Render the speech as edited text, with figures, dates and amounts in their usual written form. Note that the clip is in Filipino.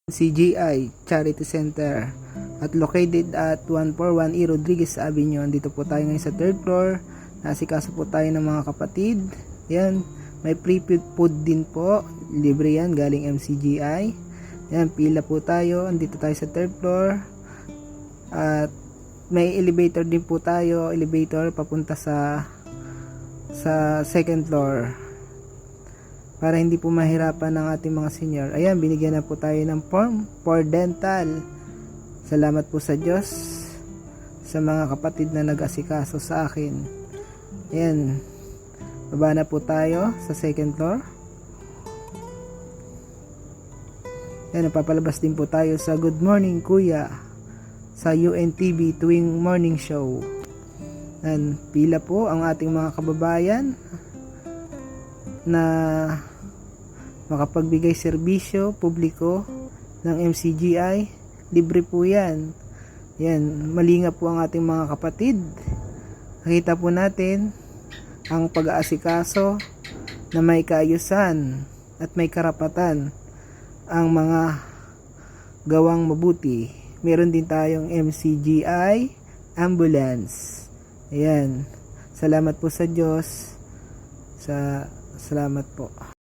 CGI Charity Center at located at 141 E. Rodriguez Avenue. Dito po tayo ngayon sa 3rd floor. Nasikaso po tayo ng mga kapatid. Yan, may free food din po. Libre yan, galing MCGI. Yan, pila po tayo. Andito tayo sa 3rd floor. At may elevator din po tayo. Elevator papunta sa 2nd floor. Para hindi po mahirapan ng ating mga senior. Ayan, binigyan na po tayo ng form for dental. Salamat po sa Diyos, sa mga kapatid na nag-asikaso sa akin. Ayan, baba na po tayo sa 2nd floor. Ayan, napapalabas din po tayo sa Good Morning Kuya sa UNTV tuwing morning show. Ayan, pila po ang ating mga kababayan na makapagbigay serbisyo publiko ng MCGI. Libre po yan. Yan, malinga po ang ating mga kapatid. Nakita po natin ang pag-aasikaso na may kaayusan at may karapatan ang mga gawang mabuti. Meron din tayong MCGI ambulance. Ayan, salamat po sa Diyos. Salamat po.